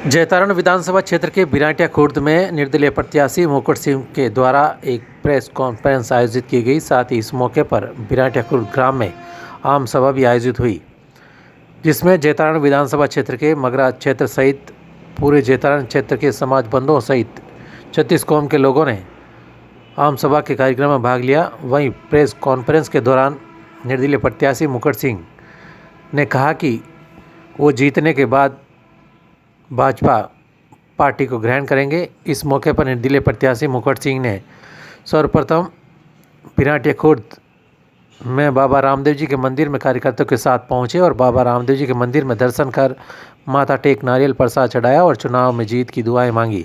जैतारण विधानसभा क्षेत्र के बिराटिया खुर्द में निर्दलीय प्रत्याशी मुकुट सिंह के द्वारा एक प्रेस कॉन्फ्रेंस आयोजित की गई। साथ ही इस मौके पर बिराटिया खुर्द ग्राम में आम सभा भी आयोजित हुई, जिसमें जैतारण विधानसभा क्षेत्र के मगरा क्षेत्र सहित पूरे जैतारण क्षेत्र के समाज बंधुओं सहित 36 कौम के लोगों ने आम सभा के कार्यक्रम में भाग लिया। वहीं प्रेस कॉन्फ्रेंस के दौरान निर्दलीय प्रत्याशी मुकुट सिंह ने कहा कि वो जीतने के बाद भाजपा पार्टी को ग्रहण करेंगे। इस मौके पर निर्दलीय प्रत्याशी मुकुट सिंह ने सर्वप्रथम बिराटिया खुर्द में बाबा रामदेव जी के मंदिर में कार्यकर्ताओं के साथ पहुंचे और बाबा रामदेव जी के मंदिर में दर्शन कर माथा टेक नारियल प्रसाद चढ़ाया और चुनाव में जीत की दुआएं मांगी।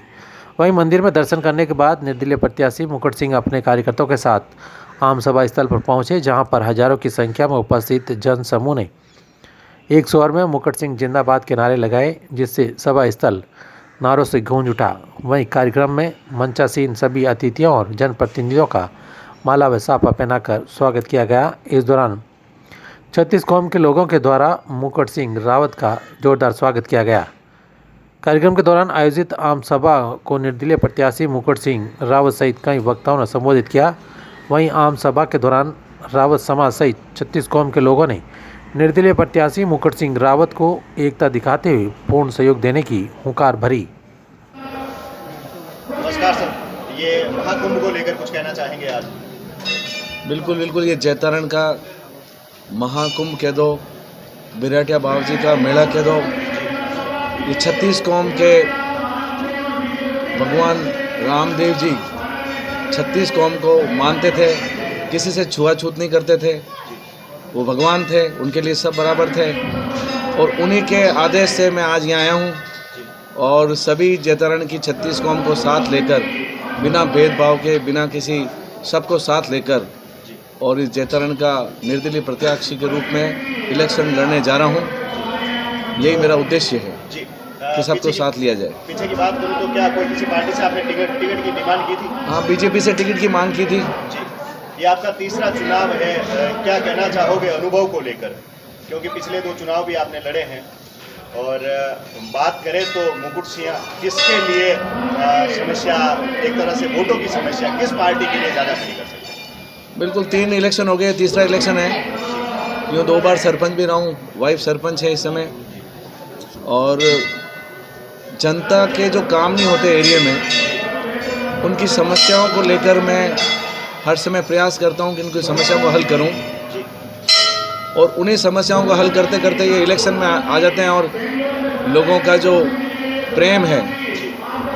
वहीं मंदिर में दर्शन करने के बाद निर्दलीय प्रत्याशी मुकुट सिंह अपने कार्यकर्ताओं के साथ आम सभा स्थल पर पहुंचे, जहां पर हजारों की संख्या में उपस्थित जन समूह ने एक स्वर में मुकुट सिंह जिंदाबाद के नारे लगाए, जिससे सभा स्थल नारों से गूंज उठा। वहीं कार्यक्रम में मंचासीन सभी अतिथियों और जनप्रतिनिधियों का माला व साफा पहनाकर स्वागत किया गया। इस दौरान 36 कौम के लोगों के द्वारा मुकुट सिंह रावत का जोरदार स्वागत किया गया। कार्यक्रम के दौरान आयोजित आम सभा को निर्दलीय प्रत्याशी मुकुट सिंह रावत सहित कई वक्ताओं ने संबोधित किया। वहीं आम सभा के दौरान रावत समाज सहित 36 कौम के लोगों ने निर्दलीय प्रत्याशी मुकुट सिंह रावत को एकता दिखाते हुए पूर्ण सहयोग देने की हुंकार भरी। नमस्कार सर, ये महाकुंभ को लेकर कुछ कहना चाहेंगे आज? बिल्कुल, ये जैतारण का महाकुंभ कह दो, बिराटिया बाबूजी का मेला कह दो, ये 36 कौम के भगवान रामदेव जी 36 कौम को मानते थे, किसी से छुआछूत नहीं करते थे। वो भगवान थे, उनके लिए सब बराबर थे और उन्हीं के आदेश से मैं आज यहाँ आया हूँ और सभी जैतारण की 36 कौम को साथ लेकर, बिना भेदभाव के, बिना किसी सबको साथ लेकर और इस जैतारण का निर्दलीय प्रत्याशी के रूप में इलेक्शन लड़ने जा रहा हूँ। यही मेरा उद्देश्य है कि सबको साथ लिया जाए। पीछे की बात करूँ तो क्या कोई किसी पार्टी से आपने टिकट की डिमांड की थी? हाँ, बीजेपी से टिकट की मांग की थी। ये आपका तीसरा चुनाव है, क्या कहना चाहोगे अनुभव को लेकर? क्योंकि पिछले 2 चुनाव भी आपने लड़े हैं और बात करें तो मुकुट सिंह किसके लिए समस्या, एक तरह से वोटों की समस्या किस पार्टी के लिए ज़्यादा खड़ी कर सकते हैं? बिल्कुल, 3 इलेक्शन हो गए, तीसरा इलेक्शन है। यूँ 2 बार सरपंच भी रहा हूँ, वाइफ सरपंच है इस समय। और जनता के जो काम नहीं होते एरिया में, उनकी समस्याओं को लेकर मैं हर समय प्रयास करता हूं कि उनकी समस्याओं को हल करूं और उन्हीं समस्याओं को हल करते करते ये इलेक्शन में आ जाते हैं। और लोगों का जो प्रेम है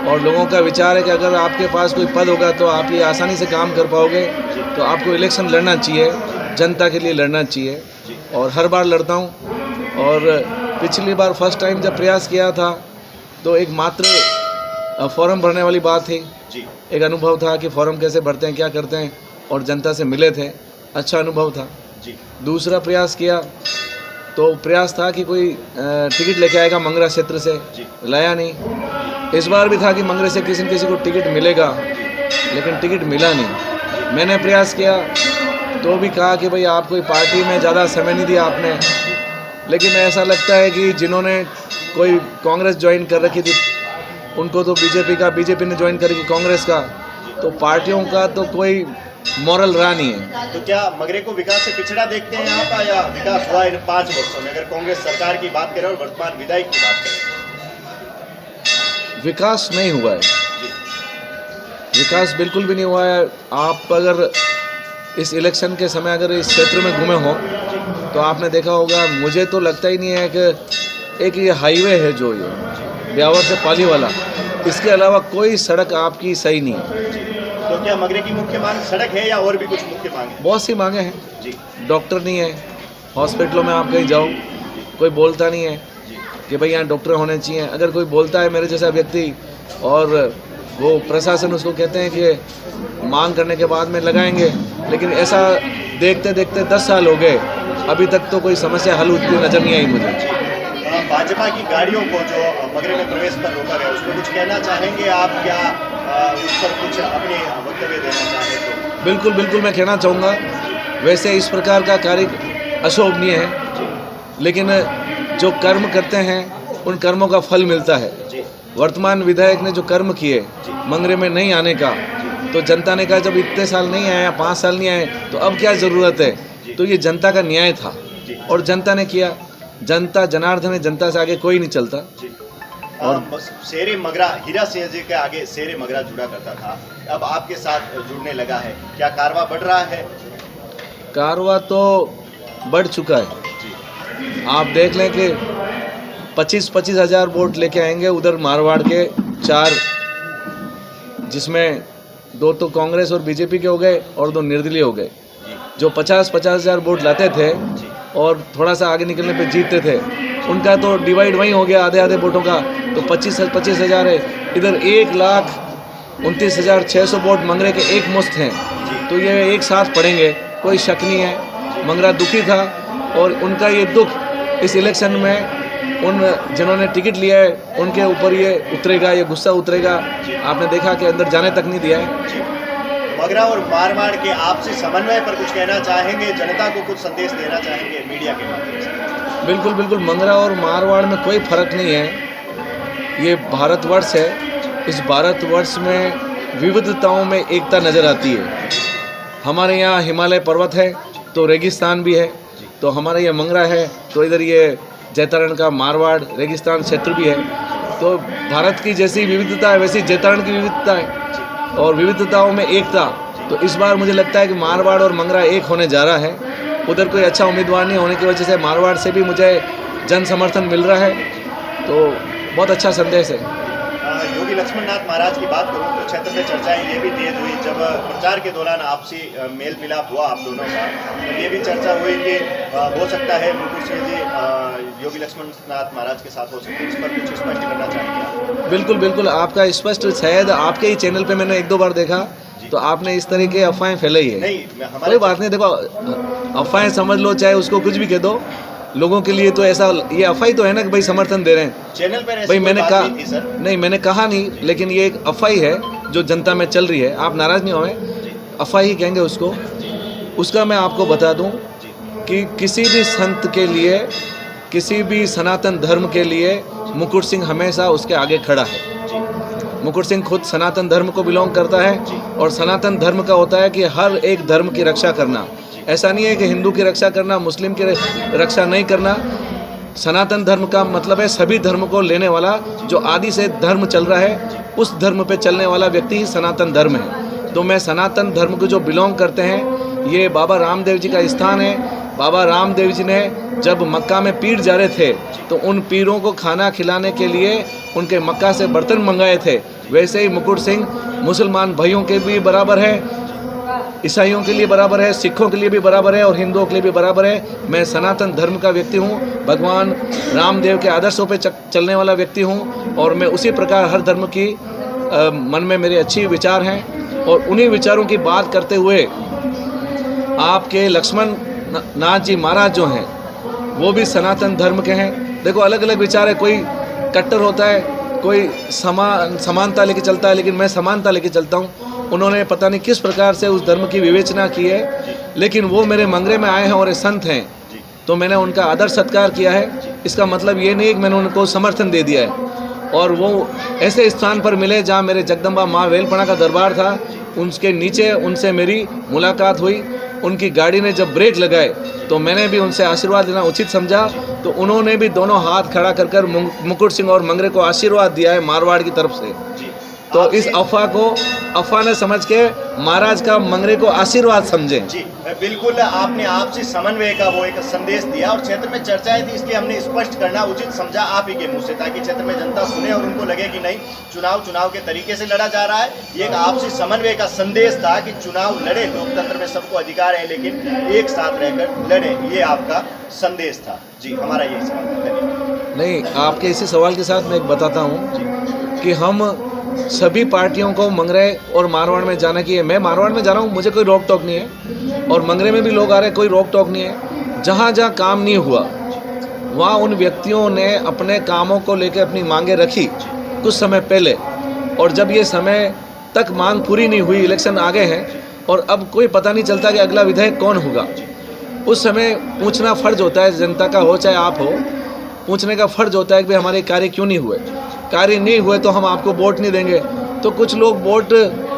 और लोगों का विचार है कि अगर आपके पास कोई पद होगा तो आप ये आसानी से काम कर पाओगे, तो आपको इलेक्शन लड़ना चाहिए, जनता के लिए लड़ना चाहिए। और हर बार लड़ता हूँ। और पिछली बार फर्स्ट टाइम जब प्रयास किया था तो एक मात्र फॉर्म भरने वाली बात थी, एक अनुभव था कि फॉर्म कैसे भरते हैं, क्या करते हैं, और जनता से मिले थे, अच्छा अनुभव था। दूसरा प्रयास किया तो प्रयास था कि कोई टिकट लेके आएगा मंगरा क्षेत्र से, लाया नहीं। इस बार भी था कि मंगरे से किसी न किसी को टिकट मिलेगा, लेकिन टिकट मिला नहीं। मैंने प्रयास किया तो भी कहा कि भाई आप कोई पार्टी में ज़्यादा समय नहीं दिया आपने। लेकिन ऐसा लगता है कि जिन्होंने कोई कांग्रेस ज्वाइन कर रखी थी उनको तो बीजेपी ने ज्वाइन करी कांग्रेस का, तो पार्टियों का तो कोई मॉरल रहा नहीं है। तो क्या मगरे को विकास से पिछड़ा देखते हैं यहाँ का, या विकास हुआ इन 5 वर्षों में? अगर कांग्रेस सरकार की बात करें और वर्तमान विधायक की बात करें, विकास नहीं हुआ है, विकास बिल्कुल भी नहीं हुआ है। आप अगर इस इलेक्शन के समय अगर इस क्षेत्र में घूमे हो तो आपने देखा होगा, मुझे तो लगता ही नहीं है कि एक ये हाईवे है जो ये ब्यावर से पाली वाला, इसके अलावा कोई सड़क आपकी सही नहीं है। तो क्या मगरे की मुख्य मांग सड़क है या और भी कुछ मुख्य मांग है? बहुत सी मांगे हैं। डॉक्टर नहीं है, हॉस्पिटलों में आप कहीं जाओ कोई बोलता नहीं है कि भाई यहाँ डॉक्टर होने चाहिए। अगर कोई बोलता है मेरे जैसा व्यक्ति और वो प्रशासन उसको कहते हैं कि मांग करने के बाद में लगाएंगे, लेकिन ऐसा देखते देखते 10 साल हो गए, अभी तक तो कोई समस्या हल होती नज़र नहीं आई मुझे। भाजपा की गाड़ियों को जो मगरे में प्रवेश पर रोका गया, उसमें कुछ कहना चाहेंगे आप? क्या उस पर कुछ अपने वक्तव्य देना चाहें तो? बिल्कुल मैं कहना चाहूँगा। वैसे इस प्रकार का कार्य अशोभनीय है, लेकिन जो कर्म करते हैं उन कर्मों का फल मिलता है। वर्तमान विधायक ने जो कर्म किए मंगरे में नहीं आने का, तो जनता ने कहा जब इतने साल नहीं आया, 5 साल नहीं आए, तो अब क्या ज़रूरत है। तो ये जनता का न्याय था और जनता ने किया। जनता जनार्दन है, जनता से आगे कोई नहीं चलता। और शेरे मगरा, हीरा सिंह जी के आगे शेरे मगरा जुड़ा करता था, अब आपके साथ जुड़ने लगा है, क्या कारवा बढ़ रहा है? कारवा तो बढ़ चुका है। आप देख लें कि 25-25 हज़ार वोट लेके आएंगे उधर मारवाड़ के 4, जिसमें 2 तो कांग्रेस और बीजेपी के हो गए और 2 निर्दलीय हो गए। जो 50-50 हज़ार वोट लाते थे और थोड़ा सा आगे निकलने पे जीतते थे, उनका तो डिवाइड वहीं हो गया, आधे आधे वोटों का। तो 25 हज़ार है, इधर 1,29,600 वोट मंगरे के एक मुश्त हैं। तो ये एक साथ पड़ेंगे, कोई शक नहीं है। मंगरा दुखी था और उनका ये दुख इस इलेक्शन में उन जिन्होंने टिकट लिया है उनके ऊपर ये उतरेगा, ये गुस्सा उतरेगा। आपने देखा कि अंदर जाने तक नहीं दिया है। मगरा और मारवाड़ के आपसी समन्वय पर कुछ कहना चाहेंगे, जनता को कुछ संदेश देना चाहेंगे मीडिया के माध्यम से? बिल्कुल बिल्कुल, मंगरा और मारवाड़ में कोई फर्क नहीं है। ये भारतवर्ष है, इस भारतवर्ष में विविधताओं में एकता नज़र आती है। हमारे यहाँ हिमालय पर्वत है तो रेगिस्तान भी है, तो हमारे यहाँ मंगरा है तो इधर ये जैतारण का मारवाड़ रेगिस्तान क्षेत्र भी है। तो भारत की जैसी विविधता है वैसी जैतारण की विविधता है और विविधताओं में एकता। तो इस बार मुझे लगता है कि मारवाड़ और मंगरा एक होने जा रहा है। उधर कोई अच्छा उम्मीदवार नहीं होने की वजह से मारवाड़ से भी मुझे जन समर्थन मिल रहा है, तो बहुत अच्छा संदेश है। योगी लक्ष्मणनाथ महाराज की बात करूं तो क्षेत्र में चर्चाएं ये भी तेज हुई जब प्रचार के दौरान आपसी मेल मिलाप हुआ आप दोनों का, तो ये भी चर्चा हुई कि हो सकता है मुकुट सिंह जी योगी लक्ष्मणनाथ महाराज के साथ हो सकते हैं। इस पर कुछ स्पष्ट करना चाहेंगे? बिल्कुल बिल्कुल, आपका स्पष्ट शायद आपके ही चैनल पे मैंने 1-2 बार देखा, तो आपने इस तरह के अफवाहें फैलाई है। नहीं, कोई बात नहीं, देखो अफवाहें समझ लो, चाहे उसको कुछ भी कह दो, लोगों के लिए तो ऐसा ये अफवाही तो है ना कि भाई समर्थन दे रहे हैं। चैनल पर भाई मैंने कहा नहीं, मैंने कहा नहीं, लेकिन ये एक अफवाही है जो जनता में चल रही है। आप नाराज नहीं होए, अफवाही कहेंगे उसको। उसका मैं आपको बता दूं कि किसी भी संत के लिए, किसी भी सनातन धर्म के लिए मुकुट सिंह हमेशा उसके आगे खड़ा है। मुकुट सिंह खुद सनातन धर्म को बिलोंग करता है और सनातन धर्म का होता है कि हर एक धर्म की रक्षा करना। ऐसा नहीं है कि हिंदू की रक्षा करना, मुस्लिम की रक्षा नहीं करना। सनातन धर्म का मतलब है सभी धर्म को लेने वाला, जो आदि से धर्म चल रहा है उस धर्म पे चलने वाला व्यक्ति ही सनातन धर्म है। तो मैं सनातन धर्म को जो बिलोंग करते हैं, ये बाबा रामदेव जी का स्थान है। बाबा रामदेव जी ने जब मक्का में पीर जा रहे थे तो उन पीरों को खाना खिलाने के लिए उनके मक्का से बर्तन मंगाए थे। वैसे ही मुकुट सिंह मुसलमान भाइयों के भी बराबर है, ईसाइयों के लिए बराबर है, सिखों के लिए भी बराबर है और हिंदुओं के लिए भी बराबर है। मैं सनातन धर्म का व्यक्ति हूँ, भगवान रामदेव के आदर्शों पे चलने वाला व्यक्ति हूँ और मैं उसी प्रकार हर धर्म की मन में मेरे अच्छी विचार हैं और उन्हीं विचारों की बात करते हुए आपके लक्ष्मण नाथ जी महाराज जो हैं वो भी सनातन धर्म के हैं। देखो अलग अलग विचार है, कोई कट्टर होता है, कोई समानता लेके चलता है, लेकिन मैं समानता लेके चलता हूँ। उन्होंने पता नहीं किस प्रकार से उस धर्म की विवेचना की है, लेकिन वो मेरे मंगरे में आए हैं और संत हैं, तो मैंने उनका आदर सत्कार किया है। इसका मतलब ये नहीं कि मैंने उनको समर्थन दे दिया है। और वो ऐसे स्थान पर मिले जहाँ मेरे जगदम्बा माँ वेलपणा का दरबार था, उसके नीचे उनसे मेरी मुलाकात हुई। उनकी गाड़ी ने जब ब्रेक लगाए तो मैंने भी उनसे आशीर्वाद लेना उचित समझा, तो उन्होंने भी दोनों हाथ खड़ा कर कर मुकुट सिंह और मंगरे को आशीर्वाद दिया है मारवाड़ की तरफ से। तो इस अफवाह को अफवाह ने समझ के महाराज का मंगरे को आशीर्वाद समझें। जी बिल्कुल, आपने आपसी समन्वय का वो एक संदेश दिया और क्षेत्र में चर्चाएं थी, इसलिए हमने स्पष्ट करना उचित समझा आप ही के मुंह से, ताकि क्षेत्र में जनता सुने और उनको लगे कि नहीं, चुनाव के तरीके से लड़ा जा रहा है। ये एक आपसी समन्वय का संदेश था कि चुनाव लड़े, लोकतंत्र में सबको अधिकार है, लेकिन एक साथ रहकर लड़े, ये आपका संदेश था। जी हमारा यही सवाल था। नहीं, आपके इसी सवाल के साथ मैं एक बताता हूँ कि हम सभी पार्टियों को मंगरे और मारवाड़ में जाना की है। मैं मारवाड़ में जा रहा हूँ, मुझे कोई रोक टोक नहीं है, और मंगरे में भी लोग आ रहे हैं, कोई रोक टोक नहीं है। जहाँ जहाँ काम नहीं हुआ वहाँ उन व्यक्तियों ने अपने कामों को लेकर अपनी मांगें रखी कुछ समय पहले, और जब ये समय तक मांग पूरी नहीं हुई, इलेक्शन आ गए हैं और अब कोई पता नहीं चलता कि अगला विधायक कौन होगा। उस समय पूछना फ़र्ज होता है, जनता का हो चाहे आप हो, पूछने का फ़र्ज होता है कि भाई हमारे कार्य क्यों नहीं हुए। कार्य नहीं हुए तो हम आपको वोट नहीं देंगे। तो कुछ लोग वोट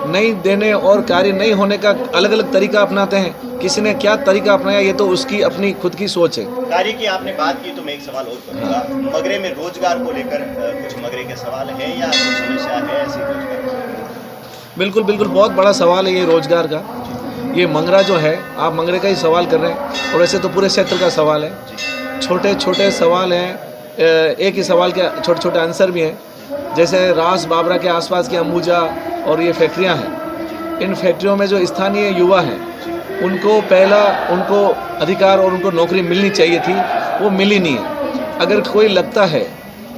नहीं देने और कार्य नहीं होने का अलग अलग तरीका अपनाते हैं। किसी ने क्या तरीका अपनाया ये तो उसकी अपनी खुद की सोच है। कार्य की आपने बात की तो मैं एक सवाल और करूँगा। मगरे में रोजगार को लेकर कुछ मगरे के सवाल हैं या कुछ समस्या है ऐसी रोजगार? बिल्कुल बिल्कुल, बहुत बड़ा सवाल है ये रोजगार का। ये मंगरा जो है, आप मंगरे का ही सवाल कर रहे हैं और वैसे तो पूरे क्षेत्र का सवाल है। छोटे छोटे सवाल हैं, एक ही सवाल के छोटे छोटे आंसर भी हैं। जैसे रास बाबरा के आसपास की अंबुजा और ये फैक्ट्रियां हैं, इन फैक्ट्रियों में जो स्थानीय युवा हैं उनको पहला उनको अधिकार और उनको नौकरी मिलनी चाहिए थी, वो मिली नहीं है। अगर कोई लगता है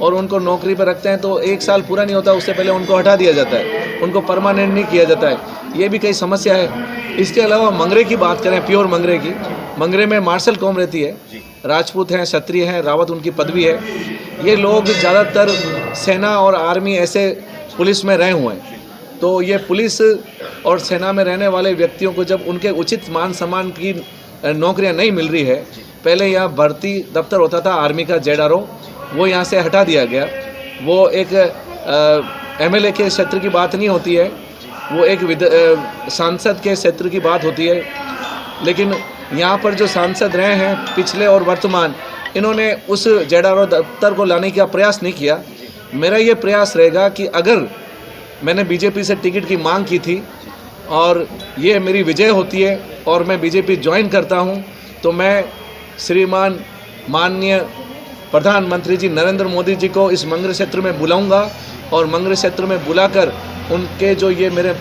और उनको नौकरी पर रखते हैं तो 1 साल पूरा नहीं होता उससे पहले उनको हटा दिया जाता है, उनको परमानेंट नहीं किया जाता है। ये भी कई समस्या है। इसके अलावा मंगरे की बात करें, प्योर मंगरे की, मंगरे में मार्शल कौम रहती है, राजपूत हैं, क्षत्रिय हैं, रावत उनकी पदवी है। ये लोग ज़्यादातर सेना और आर्मी ऐसे पुलिस में रहे हुए हैं। तो ये पुलिस और सेना में रहने वाले व्यक्तियों को जब उनके उचित मान सम्मान की नौकरियां नहीं मिल रही है, पहले यहाँ भर्ती दफ्तर होता था आर्मी का ZRO, वो यहाँ से हटा दिया गया। वो एक MLA के क्षेत्र की बात नहीं होती है, वो एक सांसद के क्षेत्र की बात होती है। लेकिन यहाँ पर जो सांसद रहे हैं पिछले और वर्तमान, इन्होंने उस ZRO दफ्तर को लाने का प्रयास नहीं किया। मेरा ये प्रयास रहेगा कि अगर मैंने बीजेपी से टिकट की मांग की थी और ये मेरी विजय होती है और मैं बीजेपी ज्वाइन करता हूँ, तो मैं श्रीमान माननीय प्रधानमंत्री जी नरेंद्र मोदी जी को इस मंगरे क्षेत्र में बुलाऊंगा और मंगरे क्षेत्र में बुलाकर उनके जो ये मेरे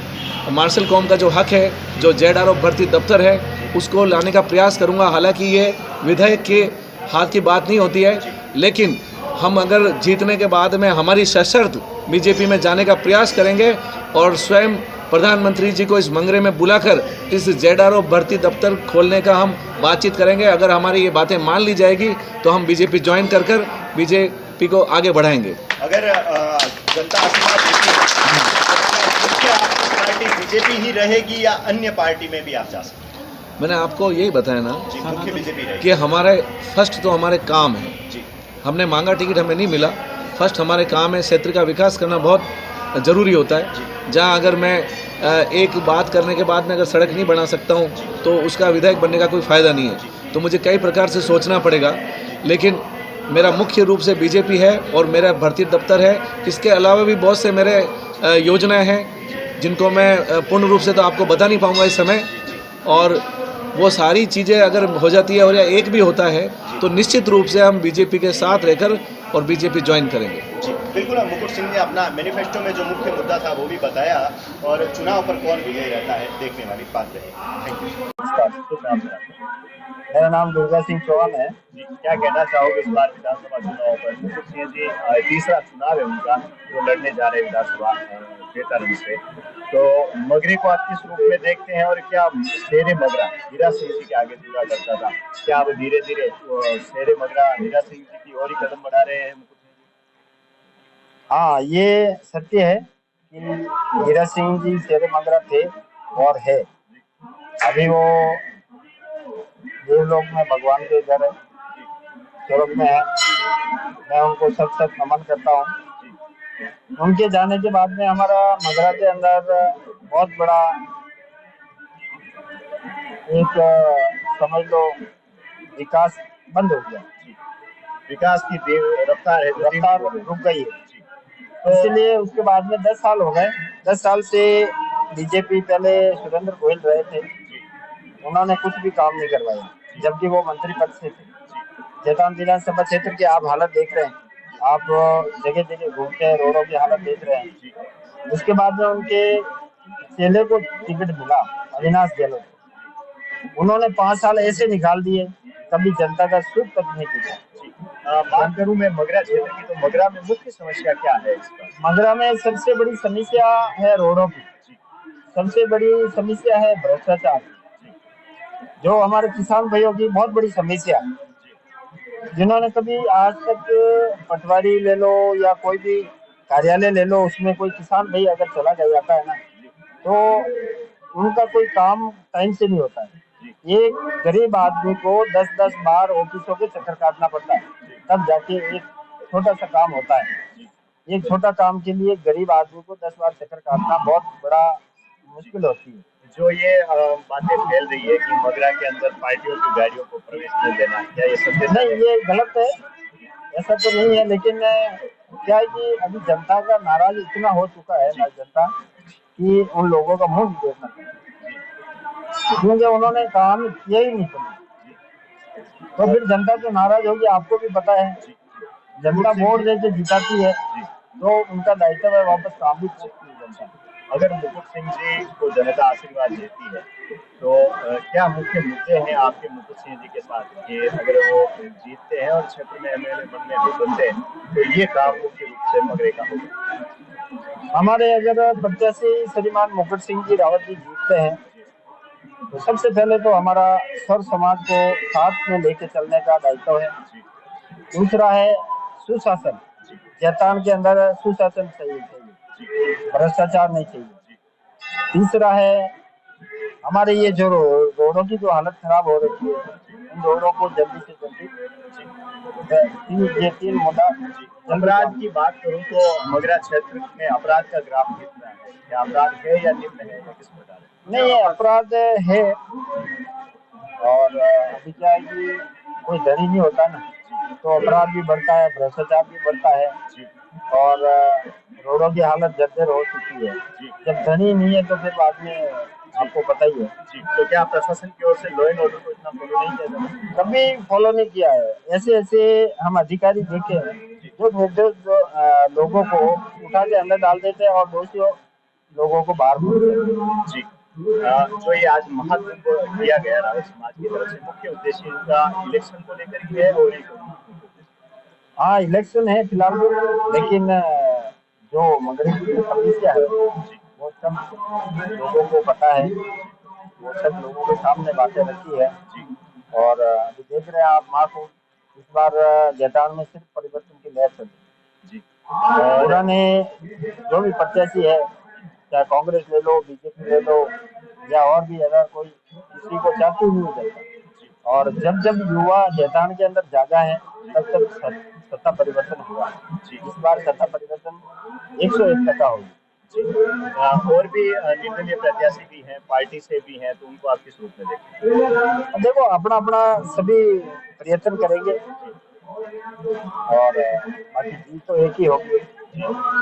मार्शल कौम का जो हक है, जो ZRO भर्ती दफ्तर है, उसको लाने का प्रयास करूंगा। हालांकि ये विधायक के हाथ की बात नहीं होती है, लेकिन हम अगर जीतने के बाद में हमारी सशर्त बीजेपी में जाने का प्रयास करेंगे और स्वयं प्रधानमंत्री जी को इस मंगरे में बुलाकर इस ZRO भर्ती दफ्तर खोलने का हम बातचीत करेंगे। अगर हमारी ये बातें मान ली जाएगी तो हम बीजेपी ज्वाइन कर बीजेपी को आगे बढ़ाएंगे। अगर जनता आशीर्वाद देती है तो पार्टी बीजेपी ही रहेगी या अन्य पार्टी में भी आप जा सकते हैं? मैंने आपको यही बताया ना मुख्य बीजेपी रहेगी कि हमारे फर्स्ट तो हमारे काम है जी। हमने मांगा टिकट, हमें नहीं मिला। फर्स्ट हमारे काम है, क्षेत्र का विकास करना बहुत ज़रूरी होता है। जहाँ अगर मैं एक बात करने के बाद में अगर सड़क नहीं बना सकता हूँ तो उसका विधायक बनने का कोई फ़ायदा नहीं है। तो मुझे कई प्रकार से सोचना पड़ेगा, लेकिन मेरा मुख्य रूप से बीजेपी है और मेरा भर्ती दफ्तर है। इसके अलावा भी बहुत से मेरे योजनाएं हैं जिनको मैं पूर्ण रूप से तो आपको बता नहीं पाऊँगा इस समय, और वो सारी चीज़ें अगर हो जाती है और या एक भी होता है तो निश्चित रूप से हम बीजेपी के साथ रहकर और बीजेपी ज्वाइन करेंगे। जी बिल्कुल। मुकुट सिंह ने अपना मैनिफेस्टो में जो मुख्य मुद्दा था वो भी बताया और चुनाव पर कौन विजयी रहता है देखने वाली बात रही। Thank you. मेरा नाम दुर्गा सिंह चौहान है। जी, क्या कहना चाहोगे इस बार विधानसभा चुनाव पर? मुकुट सिंह जी तीसरा चुनाव है उनका, जो लड़ने जा रहे हैं विधानसभा बेतारन से। तो मगरी को आप किस रूप में देखते हैं और क्या शेरे मगरा हीरा सिंह जी के आगे जुड़ा करता था, क्या अब धीरे धीरे शेरे मगरा हीरा सिंह जी की ओर ही कदम बढ़ा रहे हैं मुकुट सिंह जी? हाँ, ये सत्य है कि हीरा सिंह जी शेरे मगरा थे और है। अभी वो देवलोक में भगवान के घर स्वर्ग में है। मैं उनको सत नमन करता हूँ। उनके जाने के बाद में हमारा मगरा के अंदर बहुत बड़ा एक समझ लो विकास बंद हो गया। विकास की रफ्तार है, रफ्तार रुक गई है। तो इसलिए उसके बाद में 10 साल हो गए। 10 साल से बीजेपी, पहले सुरेंद्र गोयल रहे थे, उन्होंने कुछ भी काम नहीं करवाया जबकि वो मंत्री पद से थे। जैतान विधानसभा क्षेत्र की आप हालत देख रहे हैं, आप जगह जगह घूमते हैं, रोडों की हालत देख रहे हैं। उसके बाद में उनके चेले को टिकट मिला, अविनाश गहलोत। उन्होंने 5 साल ऐसे निकाल दिए, कभी जनता का सुख तक नहीं पूछा। बात करूं मैं मगरा क्षेत्र की, तो मगरा में मुख्य समस्या क्या है इसका? मगरा में सबसे बड़ी समस्या है रोडों की, सबसे बड़ी समस्या है भ्रष्टाचार, जो हमारे किसान भाइयों की बहुत बड़ी समस्या है। जिन्होंने कभी आज तक पटवारी ले लो या कोई भी कार्यालय ले लो, उसमें कोई किसान भाई अगर चला जाता है ना, तो उनका कोई काम टाइम से नहीं होता है। एक गरीब आदमी को 10-10 बार ऑफिसों के चक्कर काटना पड़ता है, तब जाके एक छोटा सा काम होता है। एक छोटा काम के लिए गरीब आदमी को 10 बार चक्कर काटना बहुत बड़ा मुश्किल होती है। जो ये बातें फैल रही है कि मगरा के अंदर पार्टियों की गाड़ियों को प्रवेश नहीं देना, क्या ये सत्य नहीं, ये गलत है, ऐसा तो नहीं है, लेकिन क्या है कि अभी जनता का नाराज इतना हो चुका है ना जनता कि उन लोगों का मुंह नहीं देखना चाहिए, क्योंकि उन्होंने काम किया ही नहीं कभी। तो फिर जनता तो नाराज होगी, आपको भी पता है, जनता वोट देके जिताती है तो उनका दायित्व है वापस काम भी करती है जनता। अगर मुकुट सिंह जी को जनता आशीर्वाद देती है तो क्या मुख्य मुद्दे हैं आपके मुकुट सिंह जी के साथ कि अगर वो जीतते हैं और क्षेत्र में एमएलए बनने बनते हैं तो ये काम मुख्य रूप से मगरे का होगा? हमारे अगर प्रत्याशी श्रीमान मुकुट सिंह जी रावत जी जीतते हैं तो सबसे पहले तो हमारा सर्व समाज को साथ में लेके चलने का दायित्व है। दूसरा है सुशासन, जैतान के अंदर सुशासन चाहिए, भ्रष्टाचार नहीं चाहिए। तीसरा है हमारे ये जो रोडों की जो हालत खराब हो रही है, इन रोडों को जल्दी से जल्दी, ये 3 मुद्दा। अपराध की बात करूं तो मगरा क्षेत्र में अपराध का ग्राफ कितना है? क्या अपराध है या निम्न है या किस प्रकार है? नहीं, ये अपराध है, और अभी क्या है कि कोई धनी नहीं होता ना, तो अपराध भी बढ़ता है, भ्रष्टाचार भी बढ़ता है, और रोडों की हालत जर्जर हो चुकी है। जब धनी नहीं है तो फिर बाद में आपको पता ही है। तो क्या प्रशासन की ओर से लॉ एंड ऑर्डर को इतना फॉलो नहीं किया जाता? कभी फॉलो नहीं किया है। ऐसे ऐसे हम अधिकारी देखे हैं जो निर्दोष लोगों को उठा के अंदर डाल देते हैं और दोषियों लोगों को बाहर भेज देते हैं। जी, जो ये आज महाकुंभ किया गया रावत समाज की तरफ से, मुख्य उद्देश्य इनका इलेक्शन को लेकर ही है और हाँ, इलेक्शन है फिलहाल, लेकिन जो मगरी की समस्या है वो सब लोगों को पता है, वो सब लोगों के सामने बातें रखी है। और अभी देख रहे हैं आप महाकुंभ, इस बार जैतान में सिर्फ परिवर्तन की लहर चल रही है। पुराने जो भी प्रत्याशी है, चाहे कांग्रेस ले लो, बीजेपी ले लो, या और भी अगर कोई किसी को चाहती नहीं है, और जब जब युवा जैतान के अंदर जागा है तब तक सत्ता परिवर्तन हुआ है। इस बार सत्ता परिवर्तन 101% होगी। और भी निर्दलीय प्रत्याशी भी हैं, पार्टी से भी हैं, तो उनको आप किस रूप में देखते हैं? देखो, अपना अपना सभी प्रयत्न करेंगे और बाकी जीत तो एक ही होगी,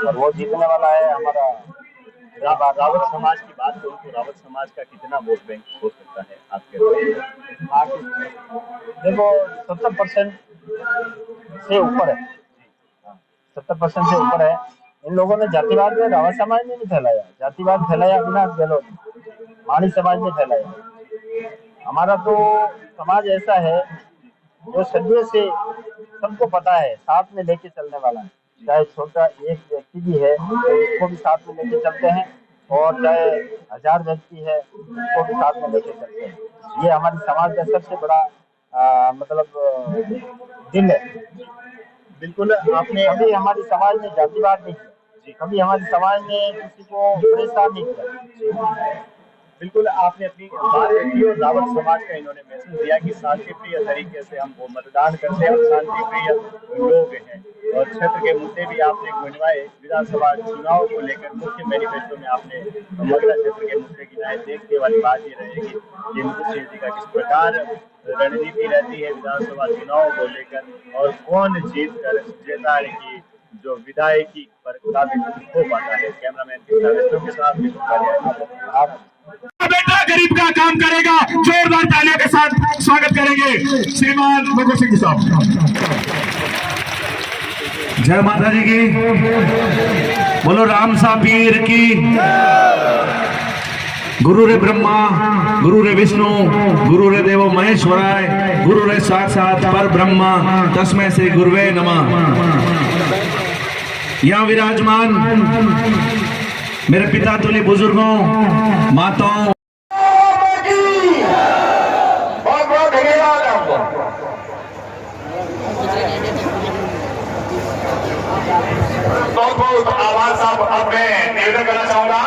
और वो जीतने वाला है हमारा रावत समाज की बात करूँ तो रावत समाज का कितना वोट बैंक हो सकता है आपके? देखो 70% से ऊपर है, 70% से ऊपर है। इन लोगों ने जातिवाद में रावत समाज में नहीं फैलाया, जातिवाद फैलाया अविनाश गहलोत, माड़ी समाज में फैलाया। हमारा तो समाज ऐसा है जो सदियों से सबको पता है, साथ में लेके चलने वाला है। चाहे छोटा एक व्यक्ति भी है तो उसको भी साथ में लेके चलते हैं, और चाहे 1000 व्यक्ति है उसको भी साथ में लेके चलते हैं। ये हमारी समाज का सबसे बड़ा दिल है। बिल्कुल, आपने कभी हमारी समाज ने जातिवाद नहीं किया, कभी हमारी समाज ने किसी को परेशान नहीं किया। बिल्कुल, आपने अपनी बात रखी और रावत समाज का इन्होंने मैसेज दिया कि शांतिप्रिय तरीके से हम वो मतदान करते हैं और शांतिप्रिय लोग हैं, और क्षेत्र के मुद्दे भी आपने गिनवाए। विधानसभा चुनाव को लेकर मुख्य मैनिफेस्टो में आपने मगरा क्षेत्र के मुद्दे गिनाए। देखने वाली बात ये रहेगी कि मुकुट सिंह जी का किस प्रकार रणनीति रहती है विधानसभा चुनाव को लेकर, और कौन जीत कर जैतान की जो विधायकी पर काबिज हो पाता है। कैमरामैन के साथ बेटा गरीब का काम करेगा, जोरदार तालियों के साथ स्वागत करेंगे श्रीमान मुकुट सिंह साहब। जय माता जी की, बोलो राम सा पीर की। गुरु रे ब्रह्मा, गुरु रे विष्णु, गुरु रे देवो महेश्वराय, गुरु रे साक्षात पर ब्रह्मा, तस्मै से गुरुवे नमः। यहाँ विराजमान मेरे पिता तुल्य बुजुर्गों, माताओं, बहुत बहुत आभार साहब। अब मैं निवेदन करना चाहूंगा